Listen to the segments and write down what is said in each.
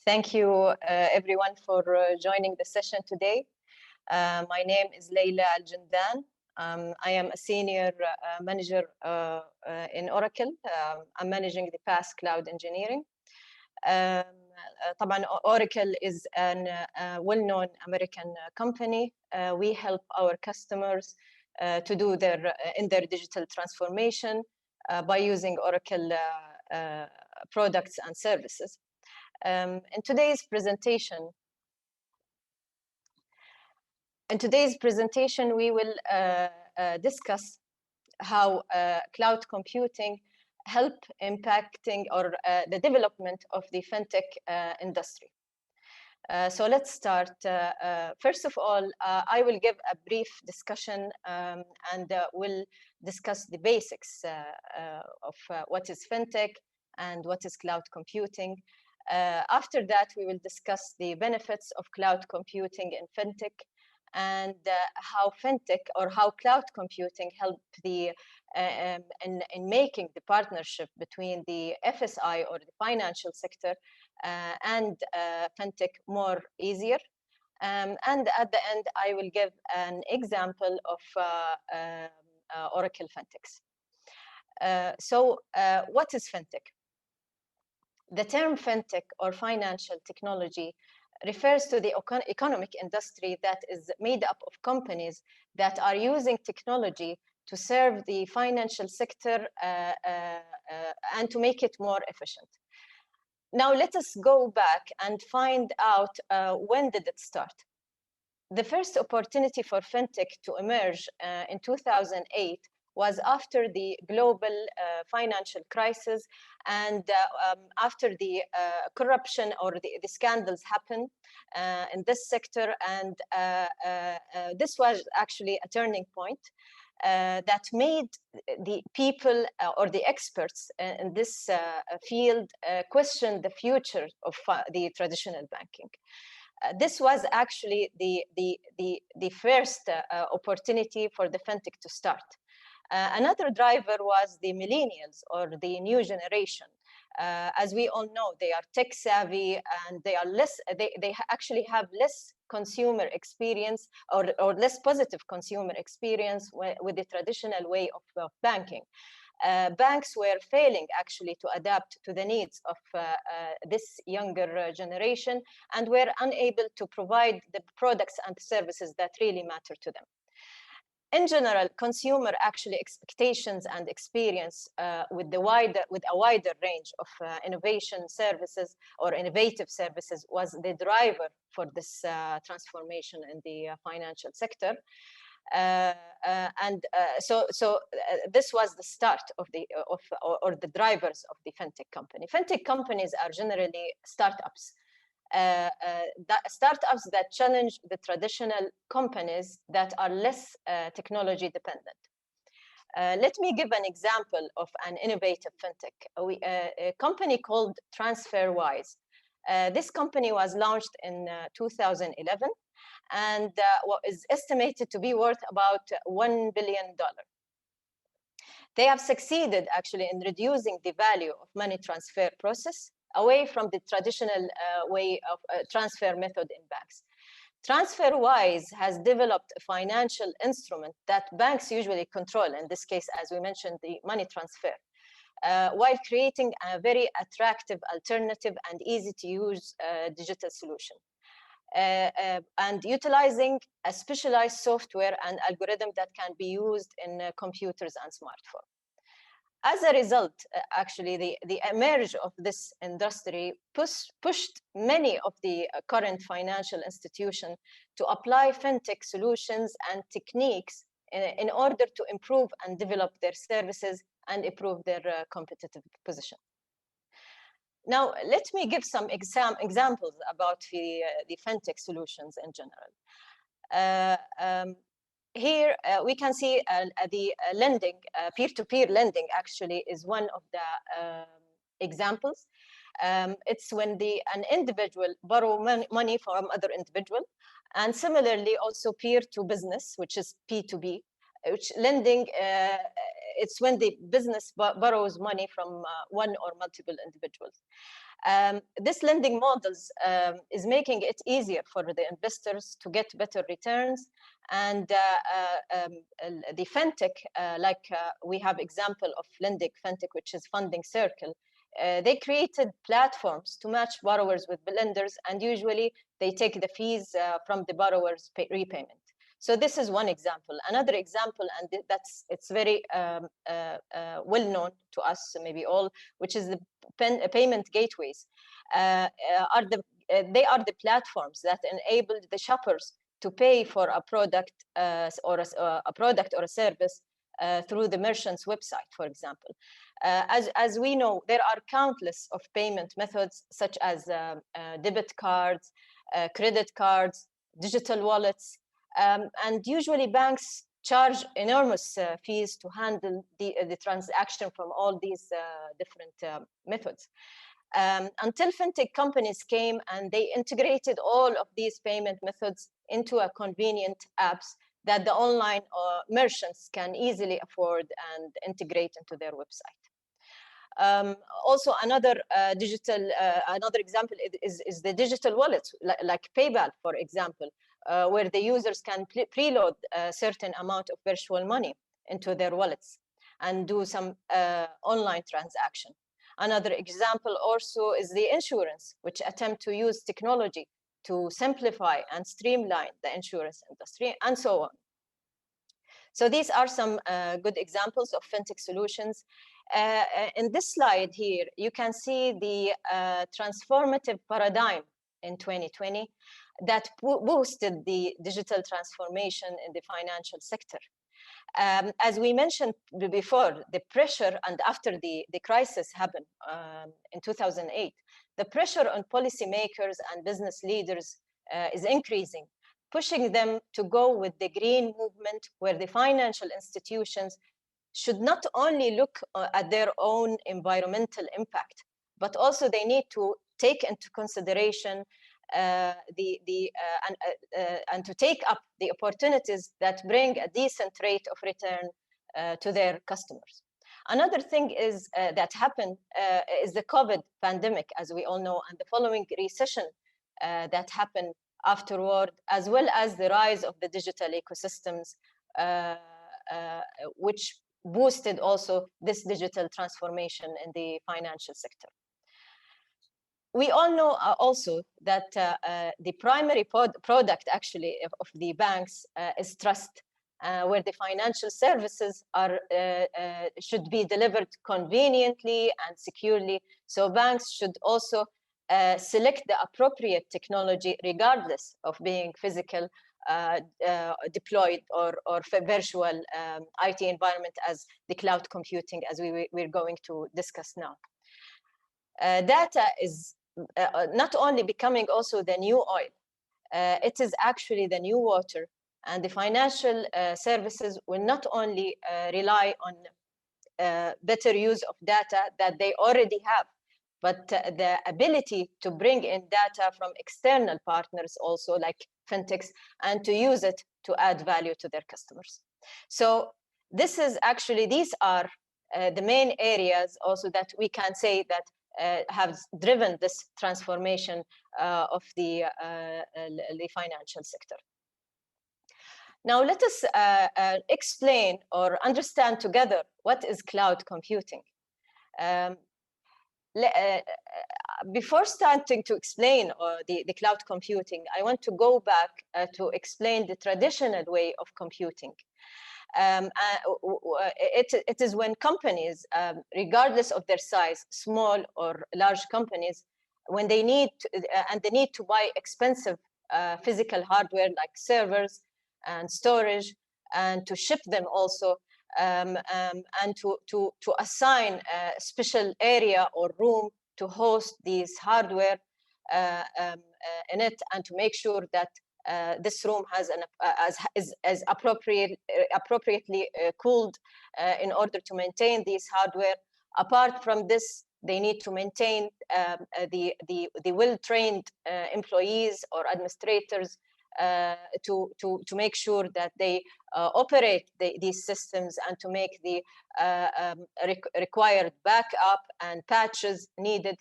Thank you, everyone, for joining the session today. My name is Laila Aljandan. I am a senior manager in Oracle. I'm managing the PaaS cloud engineering. طبعا Oracle is a well-known American company. We help our customers to do their digital transformation by using Oracle products and services. In today's presentation, we will discuss how cloud computing help impacting or the development of the fintech industry. So let's start. First of all, I will give a brief discussion and we'll discuss the basics of what is fintech and what is cloud computing. After that, we will discuss the benefits of cloud computing in fintech and how fintech or how cloud computing help the in making the partnership between the FSI or the financial sector and fintech more easier. And at the end, I will give an example of Oracle fintechs. So what is fintech? The term fintech or financial technology refers to the economic industry that is made up of companies that are using technology to serve the financial sector and to make it more efficient. Now, let us go back and find out when did it start. The first opportunity for fintech to emerge in 2008 was after the global financial crisis and after the corruption or the scandals happened in this sector. And this was actually a turning point that made the people or the experts in this field question the future of the traditional banking. This was actually the first opportunity for the fintech to start. Another driver was the millennials or the new generation. As we all know, they are tech savvy and they are less. They actually have less consumer experience or less positive consumer experience with the traditional way of banking. Banks were failing actually to adapt to the needs of this younger generation and were unable to provide the products and services that really matter to them. In general, consumer actually expectations and experience with a wider range of innovation services or innovative services was the driver for this transformation in the financial sector. So this was the start of the drivers of the fintech company. Fintech companies are generally startups. Startups that challenge the traditional companies that are less technology dependent. Let me give an example of an innovative fintech. A company called TransferWise. This company was launched in 2011 and is estimated to be worth about $1 billion. They have succeeded actually in reducing the value of money transfer process away from the traditional way of transfer method in banks. TransferWise has developed a financial instrument that banks usually control, in this case, as we mentioned, the money transfer, while creating a very attractive alternative and easy to use digital solution. And utilizing a specialized software and algorithm that can be used in computers and smartphones. As a result, actually, the emerge of this industry pushed many of the current financial institutions to apply fintech solutions and techniques in order to improve and develop their services and improve their competitive position. Now, let me give some examples about the fintech solutions in general. Here we can see the lending, peer-to-peer lending actually is one of the examples. It's when an individual borrow money from other individual, and similarly also peer-to-business, which is P2B, which lending, it's when the business borrows money from one or multiple individuals. This lending models is making it easier for the investors to get better returns. And the fintech, we have example of lending fintech, which is Funding Circle. They created platforms to match borrowers with lenders, and usually they take the fees from the borrower's repayment. So this is one example. Another example, and it's very well known to us, maybe all, which is the payment gateways. They are the platforms that enable the shoppers to pay for a product or a service through the merchant's website, for example. As we know, there are countless of payment methods, such as debit cards, credit cards, digital wallets, and usually banks charge enormous fees to handle the transaction from all these different methods. Until fintech companies came and they integrated all of these payment methods into a convenient apps that the online merchants can easily afford and integrate into their website. Also, another example is the digital wallets, like PayPal, for example, where the users can preload a certain amount of virtual money into their wallets and do some online transaction. Another example also is the insurance, which attempt to use technology to simplify and streamline the insurance industry, and so on. So these are some good examples of fintech solutions. In this slide here, you can see the transformative paradigm in 2020 that boosted the digital transformation in the financial sector. As we mentioned before, the pressure, and after the crisis happened in 2008, the pressure on policymakers and business leaders is increasing, pushing them to go with the green movement, where the financial institutions should not only look at their own environmental impact, but also they need to take into consideration and to take up the opportunities that bring a decent rate of return to their customers. Another thing is that happened is the COVID pandemic, as we all know, and the following recession that happened afterward, as well as the rise of the digital ecosystems, which boosted also this digital transformation in the financial sector. We all know also that the primary product actually of the banks is trust, where the financial services should be delivered conveniently and securely. So banks should also select the appropriate technology, regardless of being physical, deployed, or virtual IT environment, as the cloud computing, as we're going to discuss now. Data is not only becoming also the new oil, it is actually the new water, and the financial services will not only rely on better use of data that they already have, but the ability to bring in data from external partners also, like fintechs, and to use it to add value to their customers. So this is actually, these are the main areas also that we can say that have driven this transformation of the financial sector. Now let us explain or understand together what is cloud computing. Before starting to explain the cloud computing, I want to go back to explain the traditional way of computing. It is when companies, regardless of their size, small or large companies, when they need to buy expensive physical hardware like servers and storage, and to ship them also, and to assign a special area or room to host these hardware in it, and to make sure that this room has is appropriately cooled in order to maintain these hardware. Apart from this, they need to maintain the well-trained employees or administrators to make sure that they operate these systems, and to make the required backup and patches needed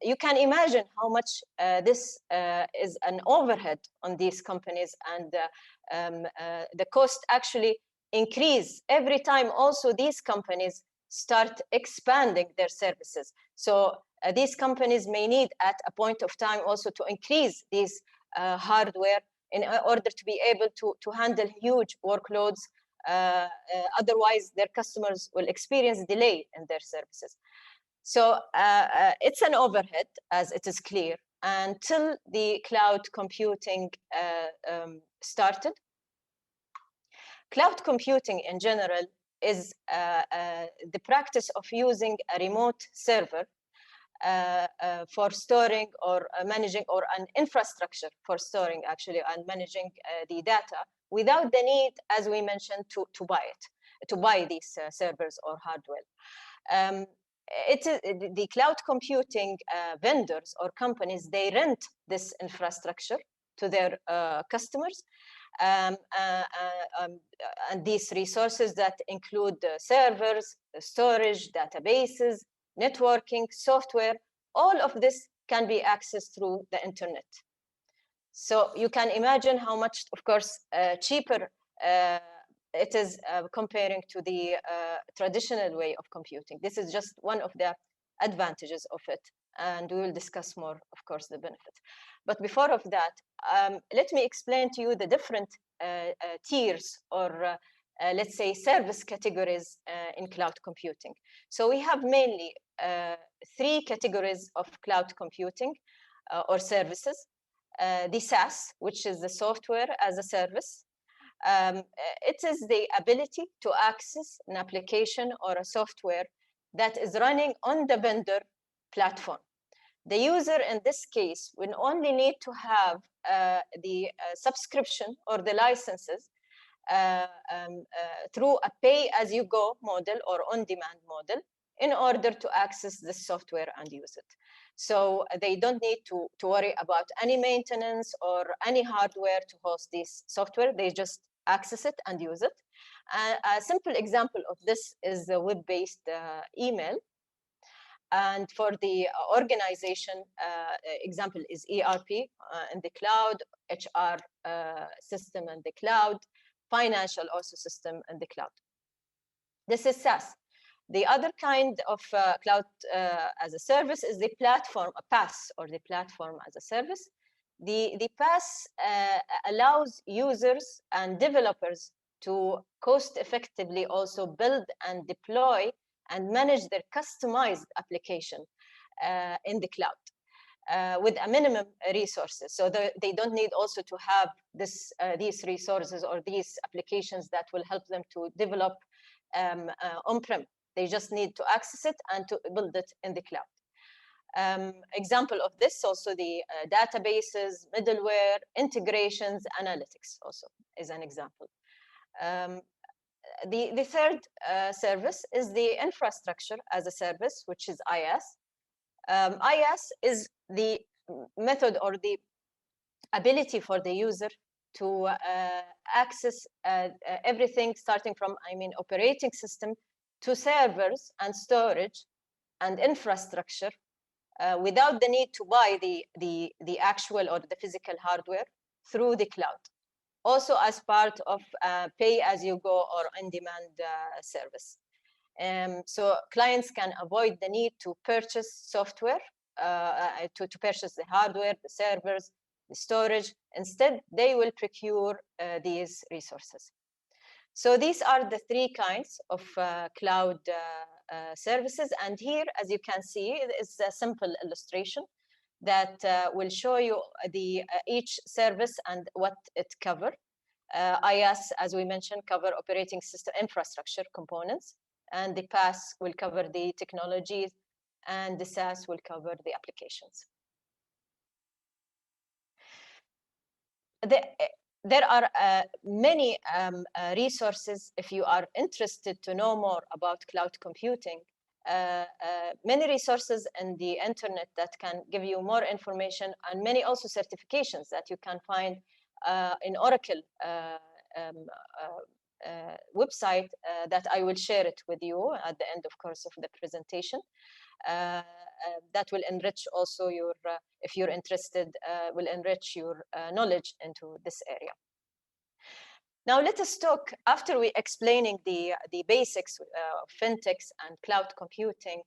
you can imagine how much this is an overhead on these companies, and the cost actually increase every time also these companies start expanding their services. So these companies may need at a point of time also to increase these hardware in order to be able to handle huge workloads. Otherwise, their customers will experience delay in their services. So it's an overhead, as it is clear, until the cloud computing started. Cloud computing in general is the practice of using a remote server for storing or managing, or an infrastructure for storing actually and managing the data without the need, as we mentioned, to buy these servers or hardware. The cloud computing vendors or companies, they rent this infrastructure to their customers. And these resources that include servers, storage, databases, networking, software, all of this can be accessed through the internet. So you can imagine how much, of course, cheaper it is comparing to the traditional way of computing. This is just one of the advantages of it, and we will discuss more, of course, the benefits. But before of that, let me explain to you the different tiers or let's say service categories in cloud computing. So we have mainly 3 categories of cloud computing or services. The SaaS, which is the software as a service. It is the ability to access an application or a software that is running on the vendor platform. The user in this case will only need to have the subscription or the licenses through a pay-as-you-go model or on-demand model in order to access the software and use it. So they don't need to worry about any maintenance or any hardware to host this software. They just access it and use it. A simple example of this is the web-based email. And for the organization, example is ERP in the cloud, HR system in the cloud, financial also system in the cloud. This is SaaS. The other kind of cloud as a service is the platform, a PaaS, or the platform as a service. The PaaS allows users and developers to cost effectively also build and deploy and manage their customized application in the cloud with a minimum resources. So they don't need also to have these resources or these applications that will help them to develop on-prem. They just need to access it and to build it in the cloud. Example of this also the databases, middleware, integrations, analytics also is an example. The third service is the infrastructure as a service, which is IaaS. IaaS is the method or the ability for the user to access everything starting from, operating system to servers and storage and infrastructure without the need to buy the actual or the physical hardware through the cloud. Also as part of pay-as-you-go or on-demand service. So clients can avoid the need to purchase software, to purchase the hardware, the servers, the storage. Instead, they will procure these resources. So these are the 3 kinds of cloud services. And here, as you can see, it's a simple illustration that will show you each service and what it covers. IaaS, as we mentioned, cover operating system infrastructure components, and the PaaS will cover the technologies, and the SaaS will cover the applications. There are many resources if you are interested to know more about cloud computing. Many resources in the internet that can give you more information, and many also certifications that you can find in Oracle website that I will share it with you at the end, of course, of the presentation. That will enrich also your, if you're interested, will enrich your knowledge into this area. Now let us talk, after we explaining the basics of fintechs and cloud computing,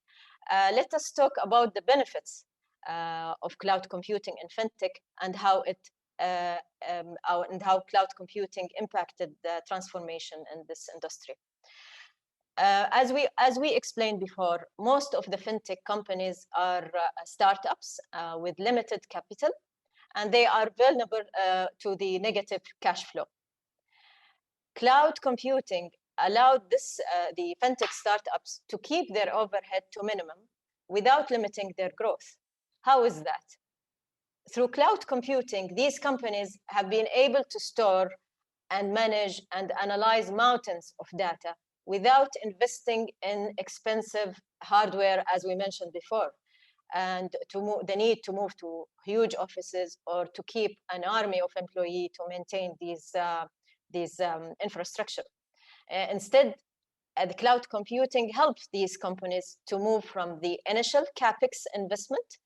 let us talk about the benefits of cloud computing in fintech and how it and how cloud computing impacted the transformation in this industry. As we explained before, most of the fintech companies are startups with limited capital, and they are vulnerable to the negative cash flow. Cloud computing allowed the fintech startups to keep their overhead to minimum without limiting their growth. How is that? Through cloud computing, these companies have been able to store and manage and analyze mountains of data without investing in expensive hardware, as we mentioned before, and the need to move to huge offices or to keep an army of employees to maintain these infrastructure. Instead, the cloud computing helps these companies to move from the initial CapEx investment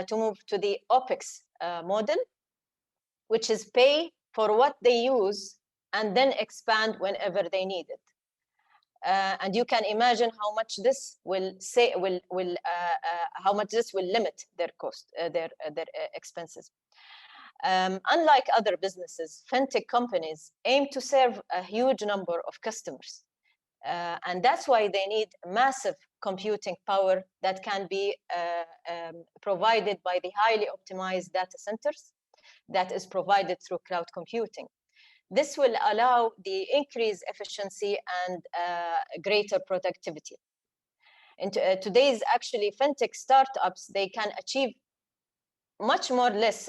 to move to the OpEx model, which is pay for what they use and then expand whenever they need it. And you can imagine how much this will limit their cost, their expenses. Unlike other businesses, fintech companies aim to serve a huge number of customers. And that's why they need massive computing power that can be provided by the highly optimized data centers that is provided through cloud computing. This will allow the increased efficiency and greater productivity. In today's actually fintech startups, they can achieve much more less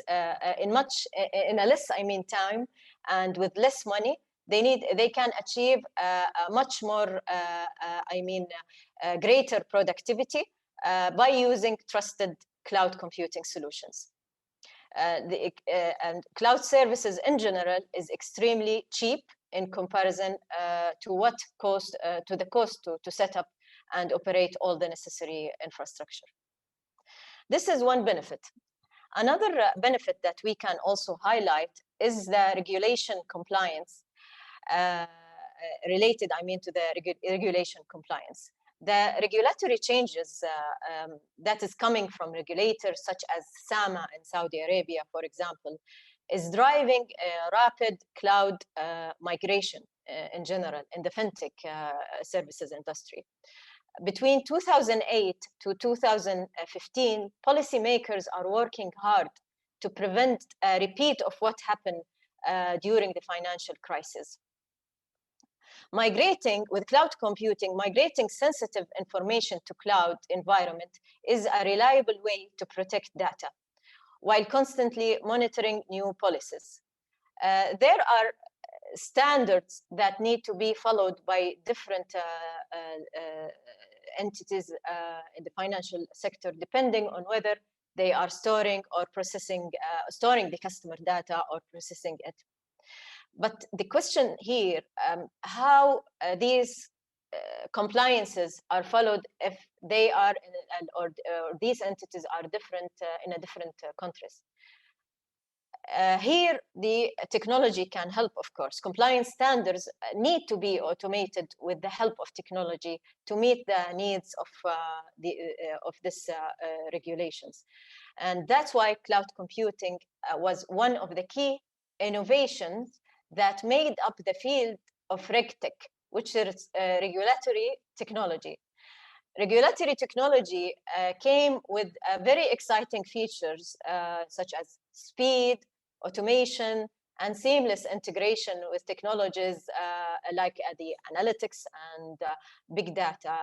in a less time and with less money. They can achieve a much more greater productivity by using trusted cloud computing solutions. And cloud services in general is extremely cheap in comparison to the cost to set up and operate all the necessary infrastructure. This is one benefit. Another benefit that we can also highlight is the regulation compliance related, to the regulation compliance. The regulatory changes that is coming from regulators such as SAMA in Saudi Arabia, for example, is driving a rapid cloud migration in general in the fintech services industry. Between 2008 to 2015, policymakers are working hard to prevent a repeat of what happened during the financial crisis. With cloud computing, migrating sensitive information to cloud environment is a reliable way to protect data while constantly monitoring new policies. There are standards that need to be followed by different entities in the financial sector, depending on whether they are storing or processing, storing the customer data or processing it. But the question here, how these compliances are followed if they are or these entities are different in a different countries. Here, the technology can help, of course. Compliance standards need to be automated with the help of technology to meet the needs of this regulations. And that's why cloud computing was one of the key innovations that made up the field of RegTech, which is regulatory technology. Regulatory technology came with very exciting features such as speed, automation, and seamless integration with technologies like the analytics and big data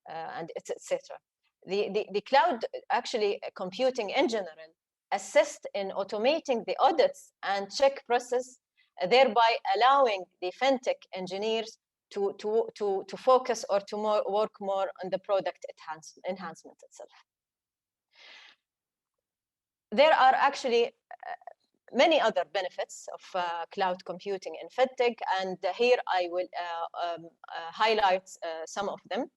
and etc. The cloud actually computing in general assist in automating the audits and check process, thereby allowing the fintech engineers to focus or to work more on the product enhancement itself. There are actually many other benefits of cloud computing in FinTech, and here I will highlight some of them.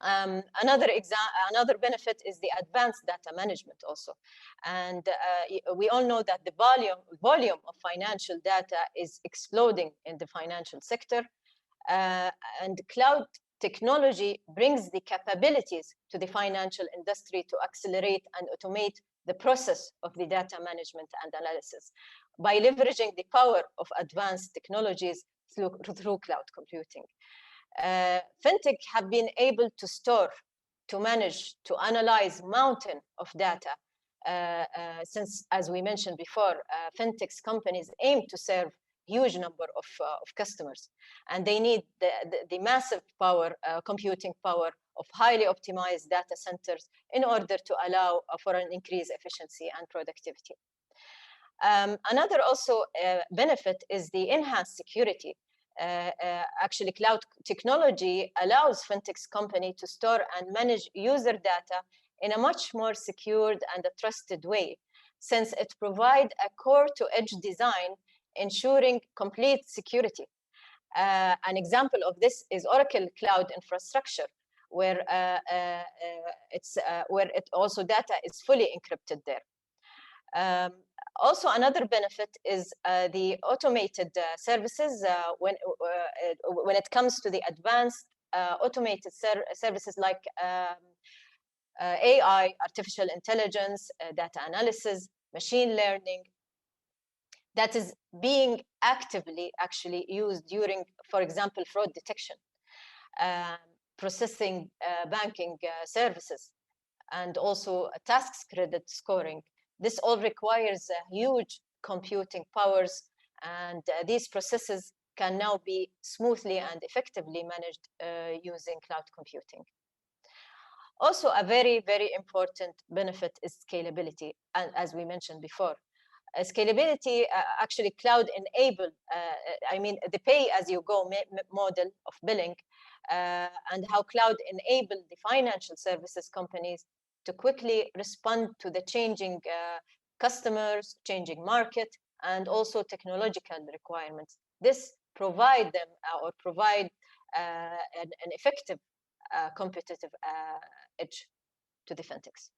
Another benefit is the advanced data management also. And we all know that the volume of financial data is exploding in the financial sector. And cloud technology brings the capabilities to the financial industry to accelerate and automate the process of the data management and analysis by leveraging the power of advanced technologies through cloud computing. FinTech have been able to store, to manage, to analyze mountain of data since, as we mentioned before, FinTech's companies aim to serve huge number of customers, and they need the massive power, computing power of highly optimized data centers in order to allow for an increased efficiency and productivity. Another also benefit is the enhanced security. Actually, cloud technology allows FinTech's company to store and manage user data in a much more secured and a trusted way, since it provides a core-to-edge design ensuring complete security. An example of this is Oracle Cloud Infrastructure, where also data is fully encrypted there. Also, another benefit is the automated services when it comes to the advanced automated services like AI, artificial intelligence, data analysis, machine learning, that is being actively actually used during, for example, fraud detection, processing banking services, and also tasks credit scoring. This all requires huge computing powers, and these processes can now be smoothly and effectively managed using cloud computing. Also, a very, very important benefit is scalability, and as we mentioned before. Scalability, actually cloud enable, I mean, the pay-as-you-go model of billing, and how cloud enable the financial services companies to quickly respond to the changing customers, changing market, and also technological requirements. This provide them or provide an effective competitive edge to the fintechs.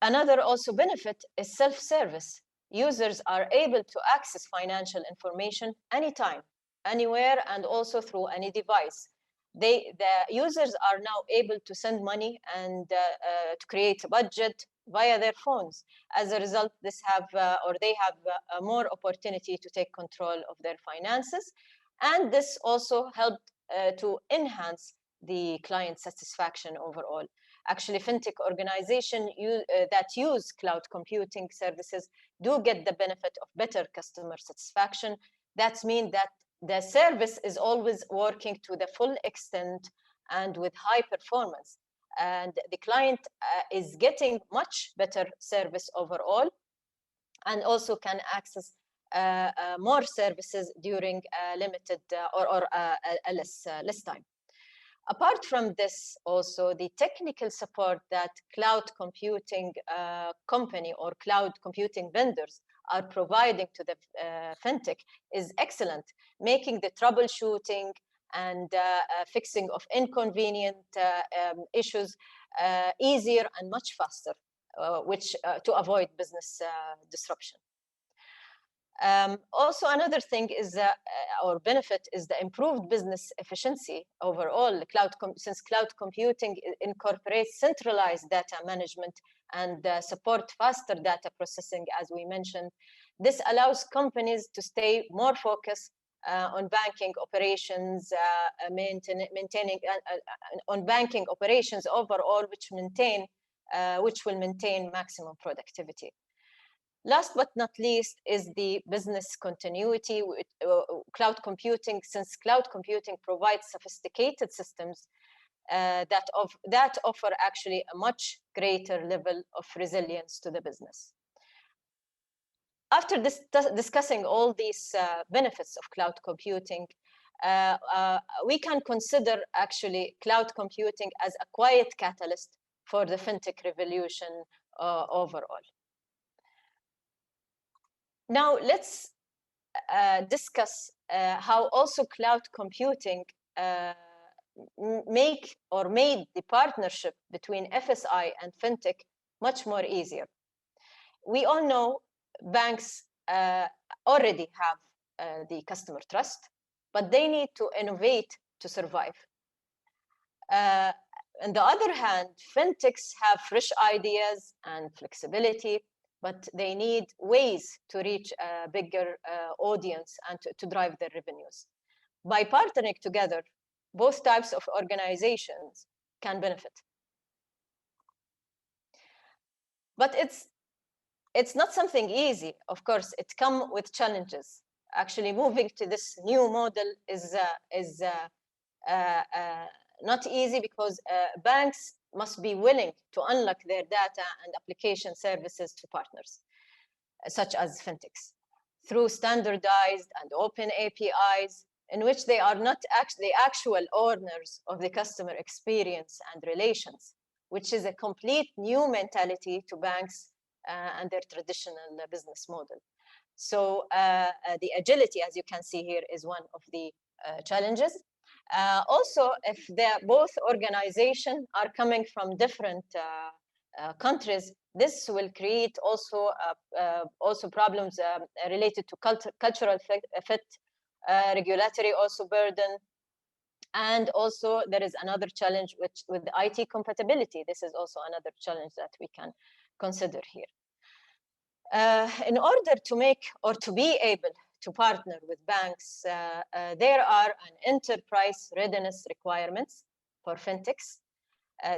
Another also benefit is self-service. Users are able to access financial information anytime, anywhere, and also through any device. The users are now able to send money and to create a budget via their phones. As a result, they have more opportunity to take control of their finances, and this also helped to enhance the client satisfaction overall. Actually, fintech organizations that use cloud computing services do get the benefit of better customer satisfaction. That means that the service is always working to the full extent and with high performance. And the client is getting much better service overall, and also can access more services during limited or less time. Apart from this, also the technical support that cloud computing company or cloud computing vendors are providing to the fintech is excellent, making the troubleshooting and fixing of inconvenient issues easier and much faster, which to avoid business disruption. Also, another thing is our benefit is the improved business efficiency overall. Since cloud computing incorporates centralized data management and support faster data processing, as we mentioned, this allows companies to stay more focused on banking operations, maintaining on banking operations overall, which will maintain maximum productivity. Last but not least is the business continuity with cloud computing, since cloud computing provides sophisticated systems that offer actually a much greater level of resilience to the business. After discussing all these benefits of cloud computing, we can consider actually cloud computing as a quiet catalyst for the fintech revolution overall. Now let's discuss how also cloud computing made the partnership between FSI and fintech much more easier. We all know banks already have the customer trust, but they need to innovate to survive. On the other hand, fintechs have fresh ideas and flexibility, but they need ways to reach a bigger audience and to drive their revenues. By partnering together, both types of organizations can benefit. But it's not something easy. Of course, it comes with challenges. Actually, moving to this new model is not easy because banks must be willing to unlock their data and application services to partners, such as fintechs, through standardized and open APIs, in which they are not actually actual owners of the customer experience and relations, which is a complete new mentality to banks and their traditional business model. So the agility, as you can see here, is one of the challenges. Also, if both organizations are coming from different countries, this will create also problems related to cultural fit, regulatory also burden, and also there is another challenge with the IT compatibility. This is also another challenge that we can consider here. In order to make or to be able to partner with banks, there are an enterprise readiness requirements for fintechs.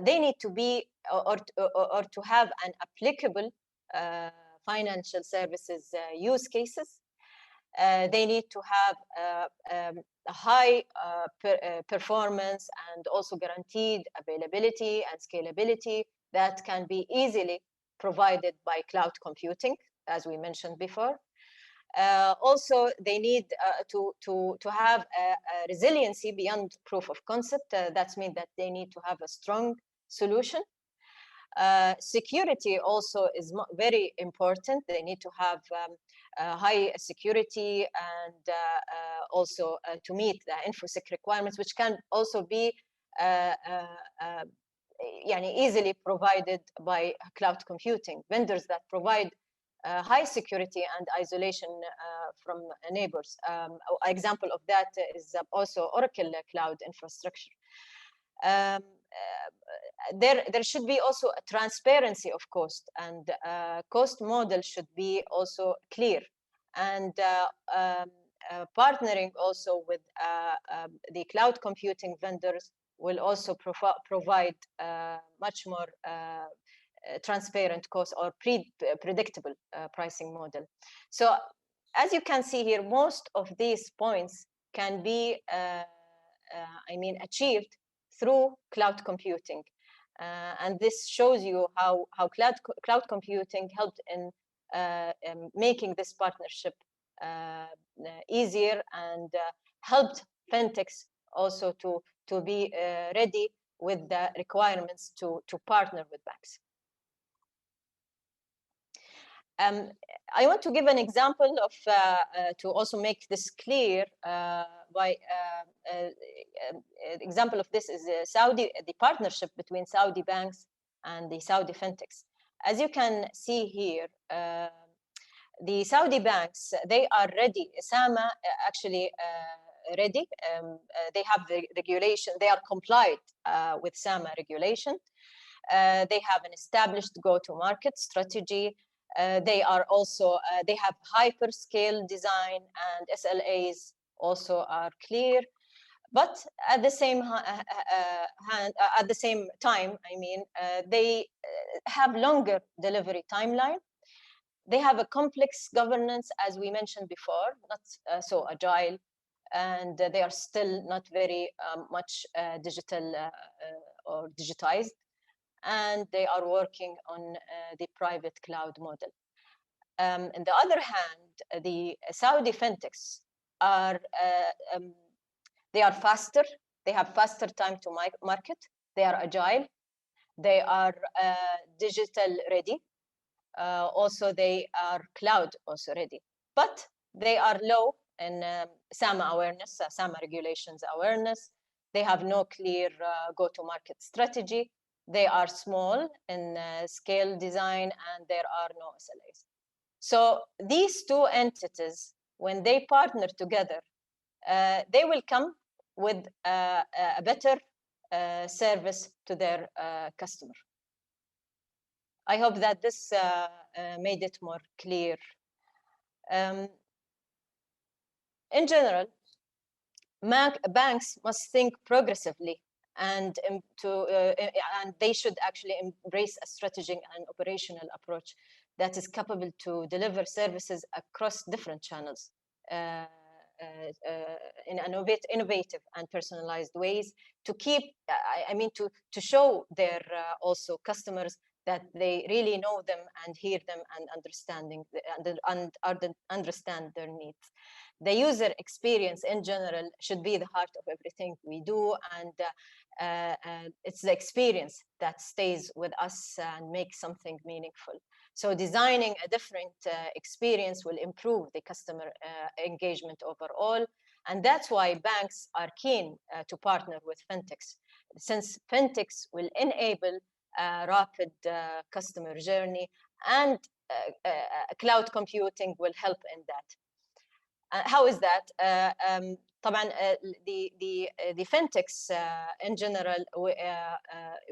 They need to be or to have an applicable financial services use cases. They need to have a high performance and also guaranteed availability and scalability that can be easily provided by cloud computing, as we mentioned before. Also, they need to have a resiliency beyond proof of concept. That means that they need to have a strong solution. Security also is very important. They need to have high security and also to meet the InfoSec requirements, which can also be easily provided by cloud computing vendors that provide high security and isolation from neighbors. Example of that is also Oracle Cloud Infrastructure. There should be also a transparency of cost, and cost model should be also clear, and partnering also with the cloud computing vendors will also provide much more transparent cost or predictable pricing model. So as you can see here, most of these points can be achieved through cloud computing. And this shows you how cloud computing helped in making this partnership easier, and helped fintechs also to be ready with the requirements to partner with banks. I want to give an example of to also make this clear. Example of this is the partnership between Saudi banks and the Saudi fintechs. As you can see here, the Saudi banks, they are ready. SAMA actually ready. They have the regulation. They are compliant with SAMA regulation. They have an established go-to-market strategy. They are also they have hyperscale design, and SLAs also are clear. But at the same time, they have longer delivery timeline. They have a complex governance, as we mentioned before, not so agile, and they are still not very much digital or digitized. And they are working on the private cloud model. On the other hand, the Saudi fintechs are they are faster. They have faster time to market. They are agile. They are digital ready. Also, they are cloud also ready. but they are low in SAMA awareness, SAMA regulations awareness. They have no clear go-to-market strategy. They are small in scale design, and there are no SLAs. So these two entities, when they partner together, they will come with a better service to their customer. I hope that this made it more clear. In general, banks must think progressively, and they should actually embrace a strategic and operational approach that is capable to deliver services across different channels in innovative and personalized ways, to keep, to show their also customers that they really know them and hear them and understand their needs. The user experience in general should be the heart of everything we do, and it's the experience that stays with us and makes something meaningful. So designing a different experience will improve the customer engagement overall, and that's why banks are keen to partner with fintechs, since fintechs will enable rapid customer journey, and cloud computing will help in that. How is that? طبعا the fintechs in general,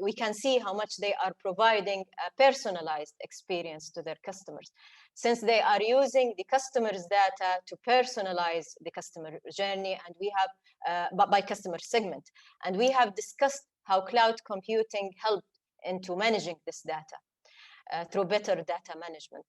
we can see how much they are providing a personalized experience to their customers, since they are using the customers' data to personalize the customer journey, and we have by customer segment, and we have discussed how cloud computing helped into managing this data through better data management.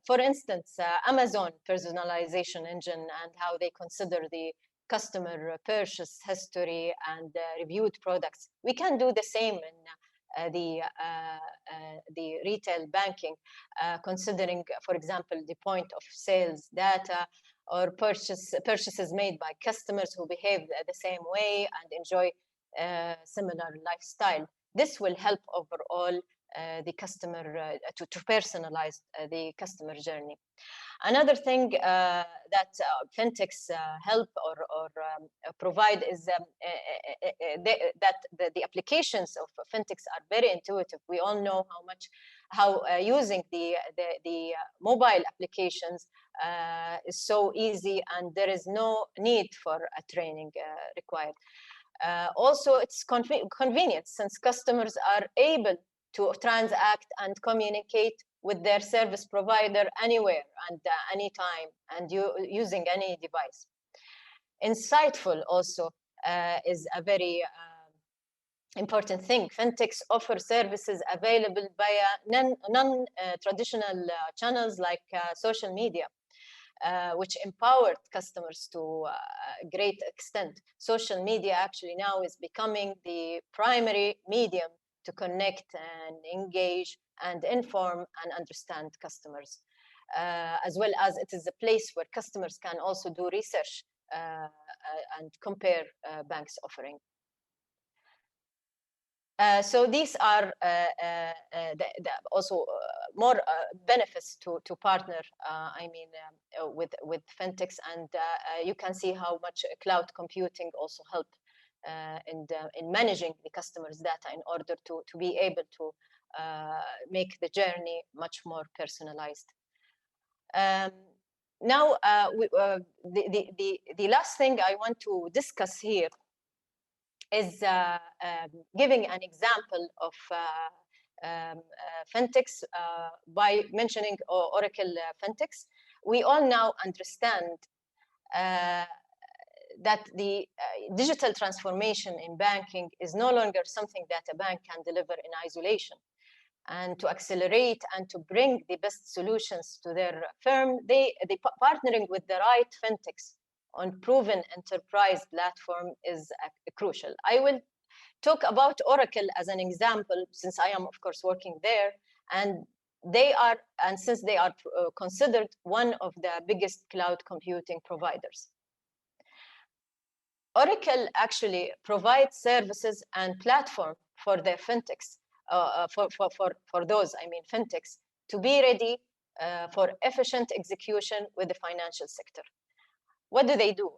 For instance, Amazon personalization engine and how they consider the customer purchase history and reviewed products. We can do the same in the retail banking, considering, for example, the point of sales data or purchases made by customers who behave the same way and enjoy similar lifestyle. This will help overall the customer to personalize the customer journey. Another thing that fintechs help or provide is that the applications of fintechs are very intuitive. We all know how using the mobile applications is so easy, and there is no need for a training required. Also, it's convenient, since customers are able to transact and communicate with their service provider anywhere and anytime, and using any device. Insightful also is a very important thing. Fintechs offer services available via non-traditional channels like social media, which empowered customers to a great extent. Social media actually now is becoming the primary medium to connect and engage and inform and understand customers, as well as it is a place where customers can also do research and compare banks' offering. So these are also more benefits to partner, with fintechs, and you can see how much cloud computing also help in managing the customer's data in order to be able to make the journey much more personalized. Now, the last thing I want to discuss here is giving an example of fintechs by mentioning Oracle fintechs. We all now understand that the digital transformation in banking is no longer something that a bank can deliver in isolation. And to accelerate and to bring the best solutions to their firm, they partnering with the right fintechs on proven enterprise platform is crucial. I will talk about Oracle as an example, since I am, of course, working there, and since they are considered one of the biggest cloud computing providers. Oracle actually provides services and platform for their fintechs, for those, fintechs, to be ready for efficient execution with the financial sector. What do they do?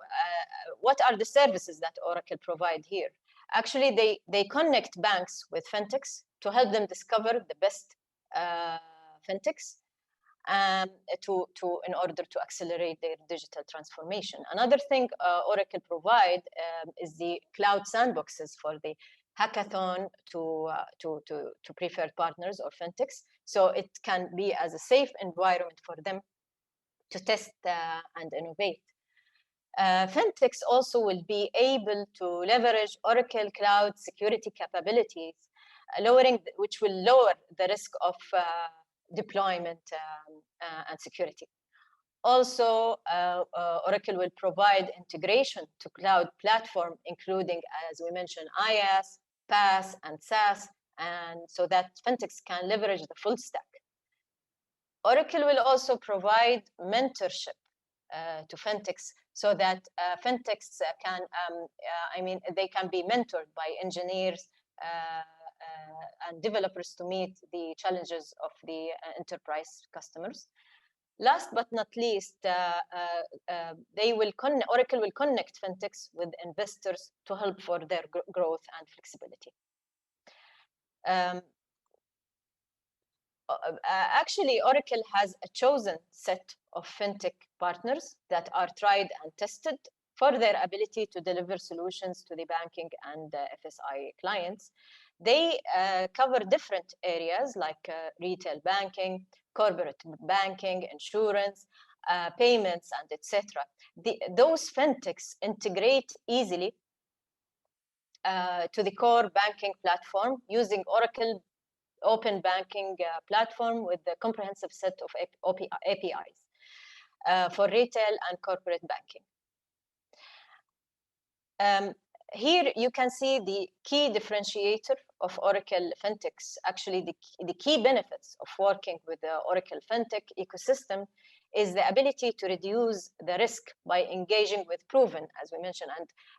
What are the services that Oracle provide here? Actually, they connect banks with fintechs to help them discover the best fintechs in order to accelerate their digital transformation. Another thing Oracle provide is the cloud sandboxes for the hackathon to preferred partners or fintechs. So it can be as a safe environment for them to test and innovate. Fintechs also will be able to leverage Oracle Cloud security capabilities, which will lower the risk of deployment and security. Also, Oracle will provide integration to cloud platform, including, as we mentioned, IaaS, PaaS, and SaaS, and so that fintechs can leverage the full stack. Oracle will also provide mentorship to fintechs so that fintechs they can be mentored by engineers and developers to meet the challenges of the enterprise customers. Last but not least, Oracle will connect fintechs with investors to help for their growth and flexibility. Actually, Oracle has a chosen set of fintech partners that are tried and tested for their ability to deliver solutions to the banking and FSI clients. They cover different areas like retail banking, corporate banking, insurance, payments, and etc. Those fintechs integrate easily to the core banking platform using Oracle open banking platform with the comprehensive set of APIs for retail and corporate banking. Here you can see the key differentiator of Oracle Fintechs. Actually, the key benefits of working with the Oracle Fintech ecosystem is the ability to reduce the risk by engaging with proven, as we mentioned,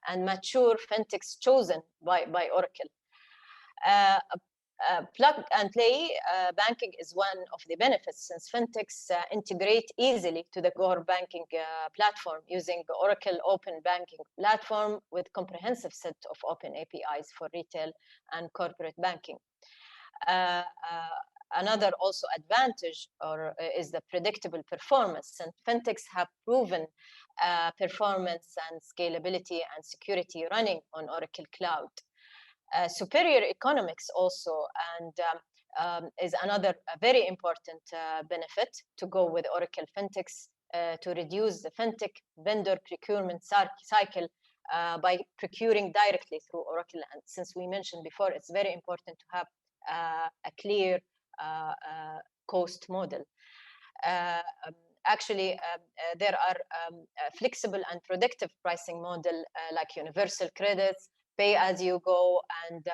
and mature fintechs chosen by Oracle. Plug and play banking is one of the benefits, since fintechs integrate easily to the core banking platform using the Oracle Open Banking Platform with comprehensive set of open APIs for retail and corporate banking. Another also advantage is the predictable performance, and fintechs have proven performance and scalability and security running on Oracle Cloud. Superior economics also, and is another very important benefit to go with Oracle Fintechs to reduce the fintech vendor procurement cycle by procuring directly through Oracle. And since we mentioned before, it's very important to have a clear cost model. Actually, there are flexible and predictive pricing model like universal credits, pay as you go, and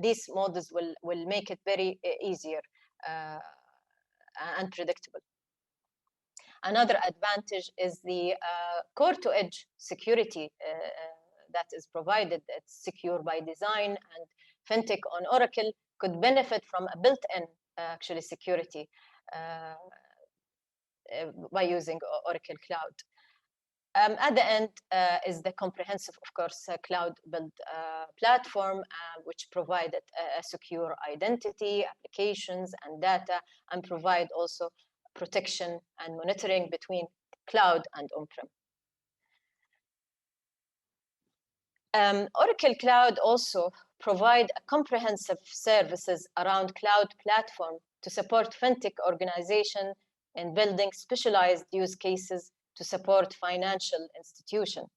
these models will make it very easier and predictable. Another advantage is the core to edge security that is provided. It's secure by design, and fintech on Oracle could benefit from a built-in actually security by using Oracle Cloud. At the end is the comprehensive, of course, cloud build platform, which provided a secure identity, applications, and data, and provide also protection and monitoring between cloud and on-prem. Oracle Cloud also provide a comprehensive services around cloud platform to support fintech organization in building specialized use cases to support financial institution.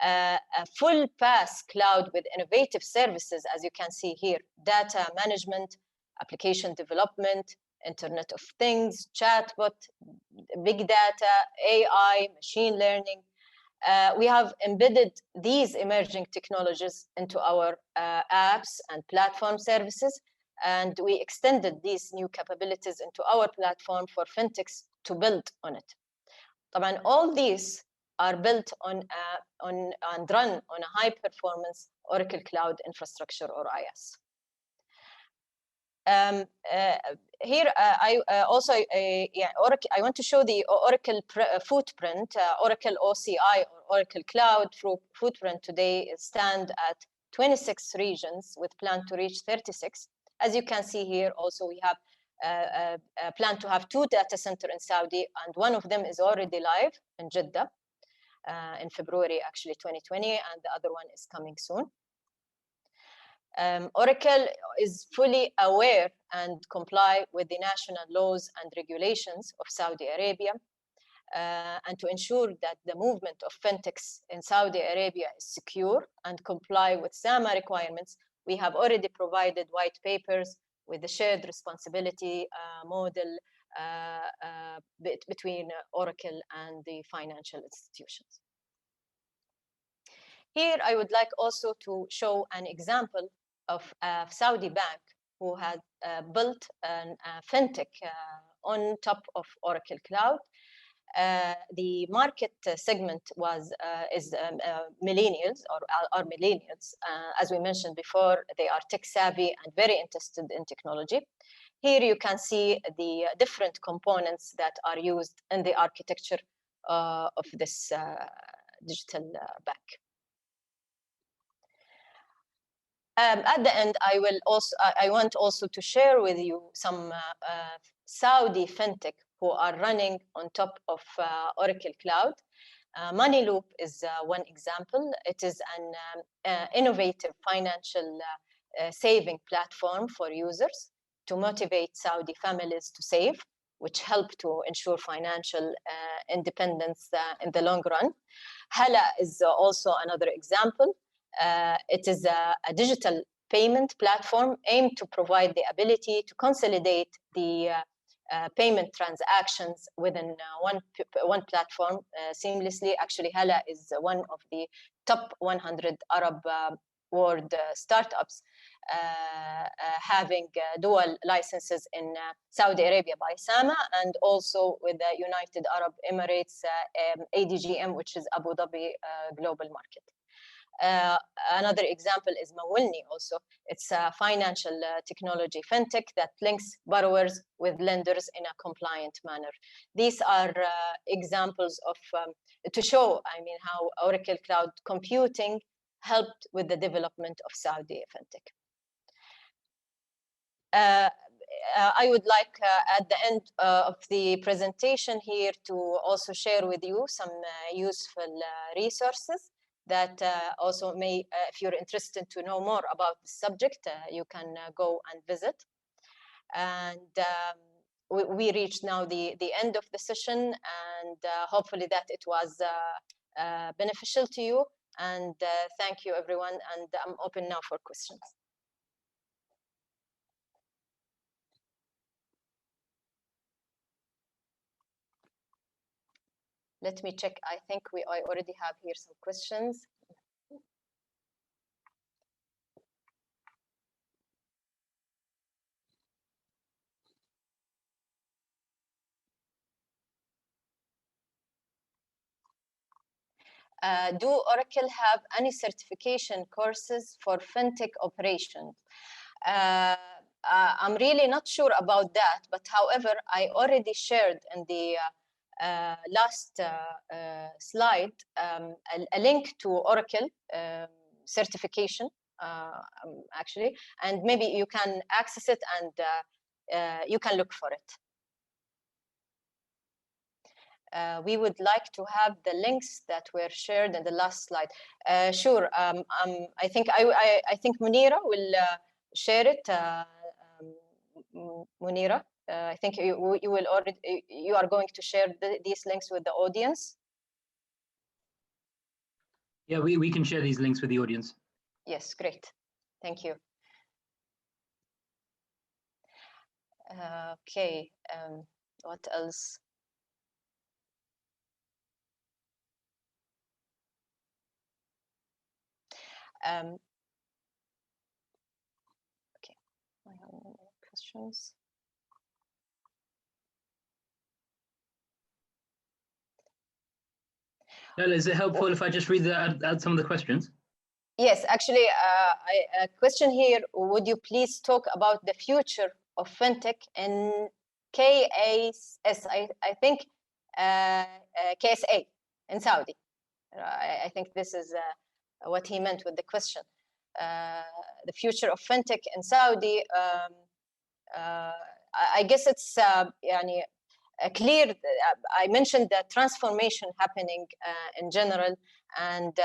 A full PaaS cloud with innovative services, as you can see here, data management, application development, Internet of Things, chatbot, big data, AI, machine learning. We have embedded these emerging technologies into our apps and platform services, and we extended these new capabilities into our platform for fintechs to build on it. And all these are built on and run on a high-performance Oracle Cloud infrastructure or IaaS. here I Oracle. I want to show the Oracle footprint. Oracle OCI or Oracle Cloud footprint today stand at 26 regions with plan to reach 36. As you can see here, also we have a plan to have 2 data centers in Saudi, and one of them is already live in Jeddah in February, actually 2020, and the other one is coming soon. Oracle is fully aware and comply with the national laws and regulations of Saudi Arabia, and to ensure that the movement of fintechs in Saudi Arabia is secure and comply with SAMA requirements. We have already provided white papers with the shared responsibility model between Oracle and the financial institutions. Here, I would like also to show an example of a Saudi bank who had built a fintech on top of Oracle Cloud. The market segment is millennials or millennials. As we mentioned before, they are tech savvy and very interested in technology. Here you can see the different components that are used in the architecture of this digital bank. At the end, I want also to share with you some Saudi fintech who are running on top of Oracle Cloud. MoneyLoop is one example. It is an innovative financial saving platform for users to motivate Saudi families to save, which help to ensure financial independence in the long run. Hala is also another example. It is a digital payment platform aimed to provide the ability to consolidate the payment transactions within one platform seamlessly. Actually, Hala is one of the top 100 Arab world startups having dual licenses in Saudi Arabia by SAMA, and also with the United Arab Emirates ADGM, which is Abu Dhabi Global Market. Another example is Mawilni also. It's a financial technology fintech that links borrowers with lenders in a compliant manner. These are examples of, to show, I mean, how Oracle Cloud Computing helped with the development of Saudi fintech. I would like at the end of the presentation here to also share with you some useful resources that also may, if you're interested to know more about the subject, you can go and visit. And we reached now the end of the session, and hopefully that it was beneficial to you. And thank you, everyone. And I'm open now for questions. Let me check. I think I already have here some questions. Do Oracle have any certification courses for fintech operations? I'm really not sure about that, but however, I already shared in the last slide a link to Oracle certification, actually, and maybe you can access it and you can look for it. We would like to have the links that were shared in the last slide. Sure. I think Munira will share it. Munira, I think you are going to share these links with the audience. Yeah, we can share these links with the audience. Yes, great. Thank you. Okay. What else? Okay, I have no more questions. Laila, is it helpful if I just read out some of the questions? Yes, actually, a question here. Would you please talk about the future of fintech in KAS, I think KSA in Saudi. I think this is what he meant with the question. The future of fintech in Saudi. I guess it's clear. I mentioned the transformation happening in general, and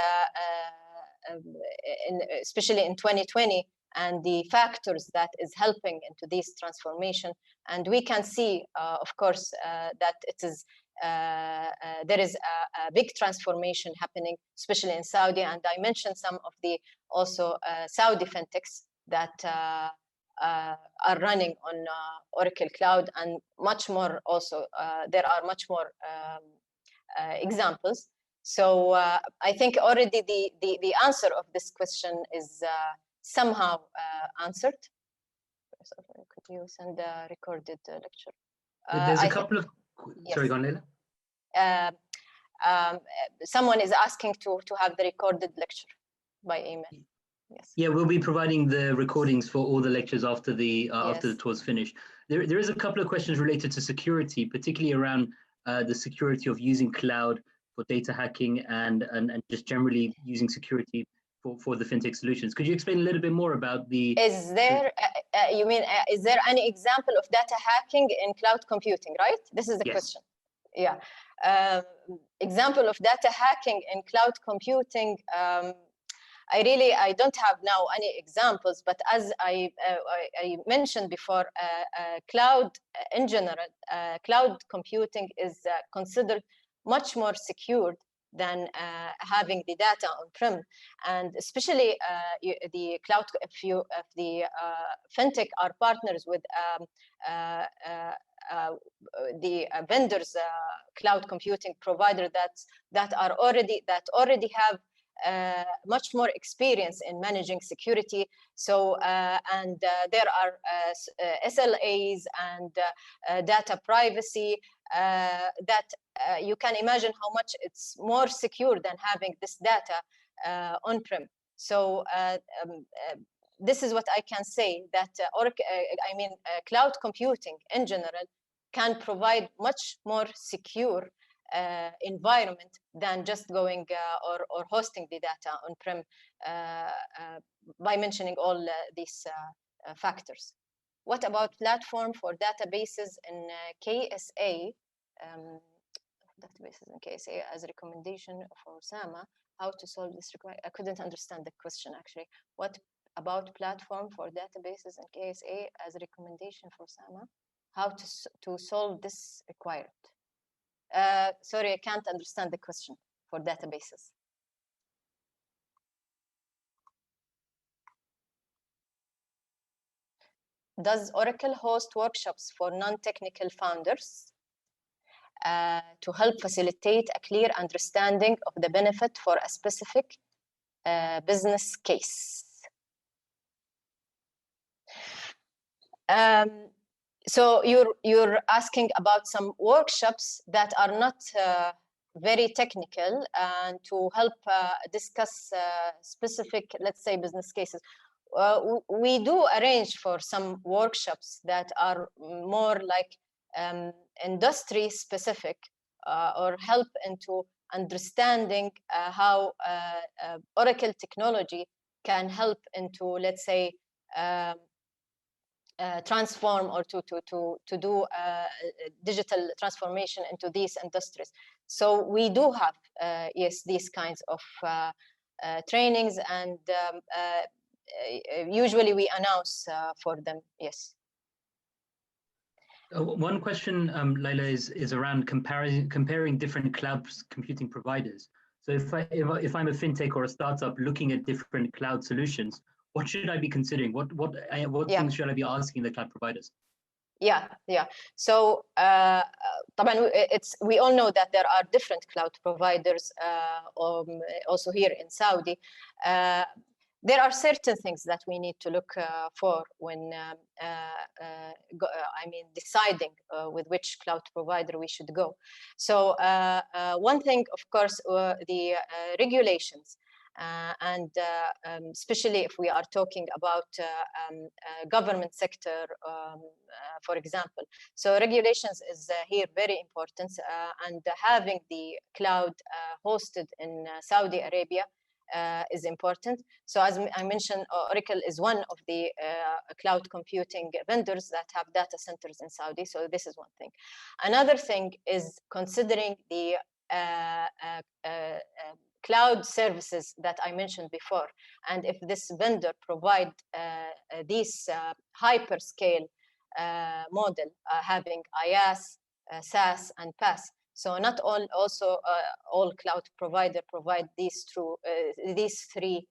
especially in 2020, and the factors that is helping into this transformation. And we can see, of course, that it is there is a big transformation happening, especially in Saudi. And I mentioned some of the also Saudi fintechs that are running on Oracle Cloud, and much more also. There are much more examples. So I think already the answer of this question is somehow answered. Could you send a recorded lecture? There's a couple of... Sorry, yes. go on, Laila. Someone is asking to have the recorded lecture by email. Yes. Yeah, we'll be providing the recordings for all the lectures after the tour's finished. There is a couple of questions related to security, particularly around the security of using cloud for data hacking and just generally using security for the fintech solutions. Could you explain a little bit more about the... Is there, you mean, is there any example of data hacking in cloud computing, right? This is the question. Yeah. Example of data hacking in cloud computing, I don't have now any examples, but as I mentioned before, cloud in general, cloud computing is considered much more secure than having the data on-prem, and especially the cloud. If the fintech are partners with the vendors, cloud computing provider that already have much more experience in managing security. So and there are SLAs and data privacy that you can imagine how much it's more secure than having this data on-prem. So this is what I can say, that cloud computing in general can provide much more secure environment than just going or hosting the data on-prem, by mentioning all these factors. What about platform for databases in KSA? Databases in KSA as a recommendation for Osama, how to solve this requirement? I couldn't understand the question actually. What about platform for databases in KSA as a recommendation for Osama? How to solve this required? Sorry, I can't understand the question for databases. Does Oracle host workshops for non-technical founders to help facilitate a clear understanding of the benefit for a specific business case? So you're asking about some workshops that are not very technical and to help discuss specific, let's say, business cases. We do arrange for some workshops that are more like industry specific or help into understanding how Oracle technology can help into, let's say, transform or to do digital transformation into these industries. So we do have yes, these kinds of trainings, and usually we announce for them. Yes. One question, Laila, is around comparing different cloud computing providers. So if I'm a fintech or a startup looking at different cloud solutions, what should I be considering? What things should I be asking the cloud providers? Yeah. So we all know that there are different cloud providers also here in Saudi. There are certain things that we need to look for when deciding with which cloud provider we should go. So one thing, of course, the regulations. and especially if we are talking about government sector, for example. So regulations is here very important, and having the cloud hosted in Saudi Arabia is important. So as I mentioned, Oracle is one of the cloud computing vendors that have data centers in Saudi. So this is one thing. Another thing is considering the cloud services that I mentioned before. And if this vendor provide this hyperscale model, having IaaS, SaaS, and PaaS. So not all, also all cloud provider provide these through these three,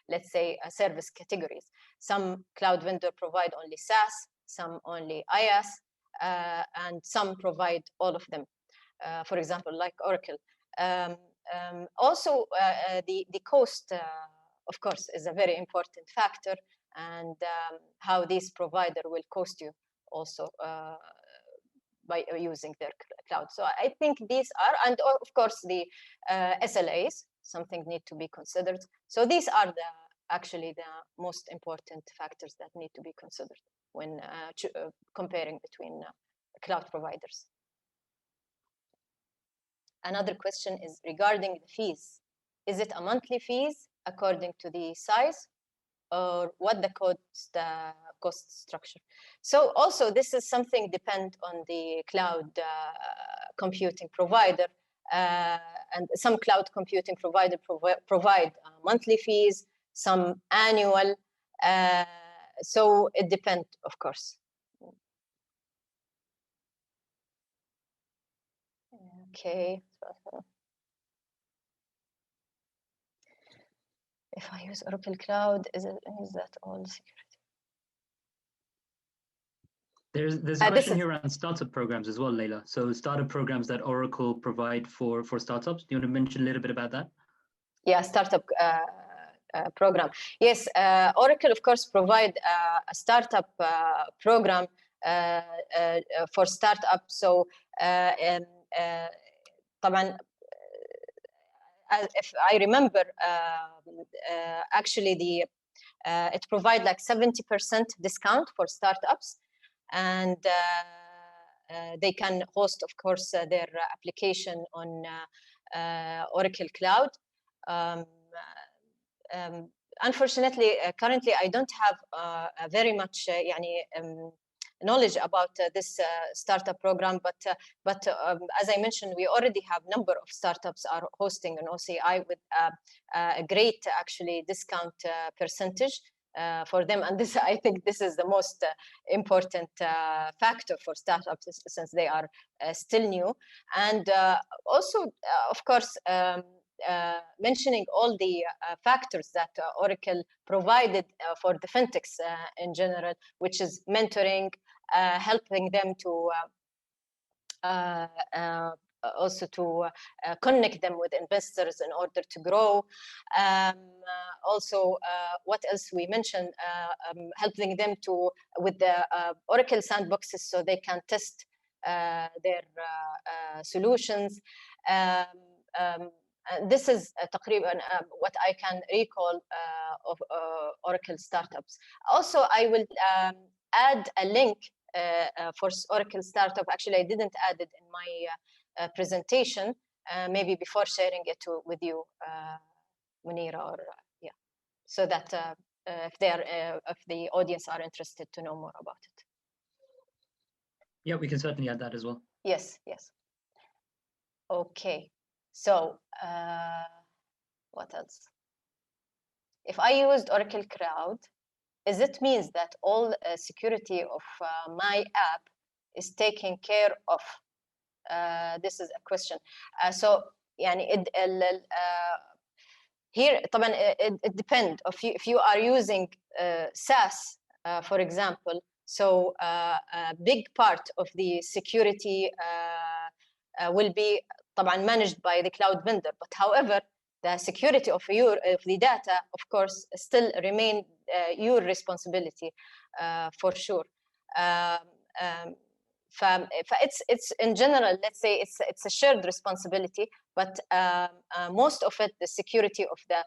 let's say, service categories. Some cloud vendor provide only SaaS, some only IaaS, and some provide all of them. For example, like Oracle. Also, the cost, of course, is a very important factor, and how this provider will cost you also by using their cloud. So I think these are, and of course the SLAs, something need to be considered. So these are actually the most important factors that need to be considered when comparing between cloud providers. Another question is regarding the fees. Is it a monthly fees according to the size, or what the cost structure? So also this is something depend on the cloud computing provider, and some cloud computing provider provide monthly fees, some annual. So it depends, of course. Okay. If I use Oracle Cloud, is that all security? There's a question here around startup programs as well, Laila. So startup programs that Oracle provide for startups. Do you want to mention a little bit about that? Yeah, startup program. Yes, Oracle, of course, provide a startup program for startups. So طبعا, if I remember, actually it provides like 70% discount for startups, and they can host, of course, their application on Oracle Cloud. Unfortunately, currently I don't have very much knowledge about this startup program, but as I mentioned, we already have a number of startups are hosting an OCI with a great actually discount percentage for them, and this, I think this is the most important factor for startups, since they are still new. And also, of course, mentioning all the factors that Oracle provided for the fintechs in general, which is mentoring, helping them to also to connect them with investors in order to grow. Also, what else we mentioned, helping them to with the Oracle sandboxes so they can test their solutions. This is تقريبا what I can recall of Oracle startups. Also, I will add a link for Oracle startup. Actually, I didn't add it in my presentation. Maybe before sharing it with you, Munira, or yeah, so that if the audience are interested to know more about it. Yeah, we can certainly add that as well. Yes, yes. Okay. So, what else? If I used Oracle Cloud, is it means that all security of my app is taken care of? This is a question. So, يعني here, طبعا, it depends. If you are using SaaS, for example, so a big part of the security will be طبعا managed by the cloud vendor, but however the security of the data, of course, still remain your responsibility for sure. it's in general, let's say it's a shared responsibility, but most of it, the security of the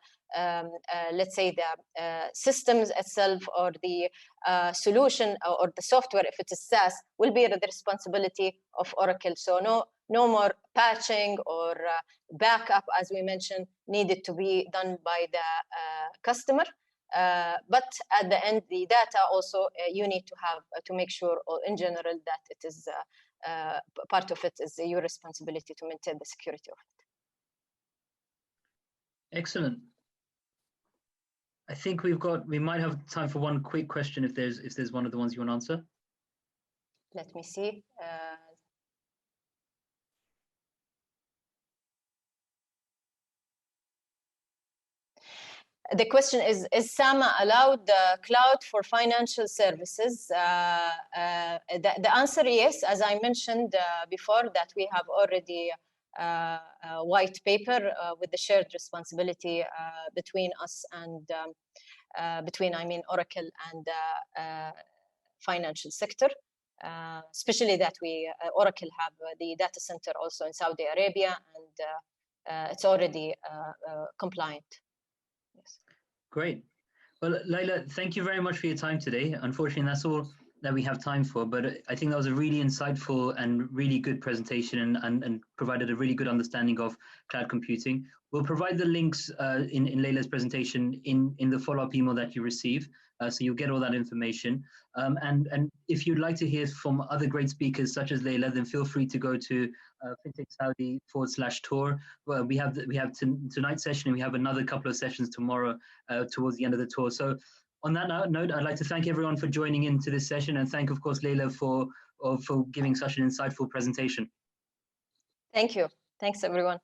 let's say the systems itself, or the solution, or the software, if it is SaaS, will be the responsibility of Oracle. So no more patching or backup, as we mentioned, needed to be done by the customer. But at the end, the data also you need to have to make sure, or in general, that it is part of it is your responsibility to maintain the security of it. Excellent. I think we might have time for one quick question if there's one of the ones you want to answer. Let me see. The question is SAMA allowed cloud for financial services? The answer, yes. As I mentioned before, that we have already a white paper with the shared responsibility between us and between Oracle and financial sector, especially that Oracle have the data center also in Saudi Arabia, and it's already compliant. Yes. Great. Well, Laila, thank you very much for your time today. Unfortunately, that's all that we have time for, but I think that was a really insightful and really good presentation, and provided a really good understanding of cloud computing. We'll provide the links in Laila's presentation in the follow-up email that you receive, so you'll get all that information. And if you'd like to hear from other great speakers such as Laila, then feel free to go to Fintech Saudi /tour. Well, we have tonight's session, and we have another couple of sessions tomorrow towards the end of the tour. So on that note, I'd like to thank everyone for joining into this session, and thank, of course, Laila for giving such an insightful presentation. Thank you. Thanks, everyone.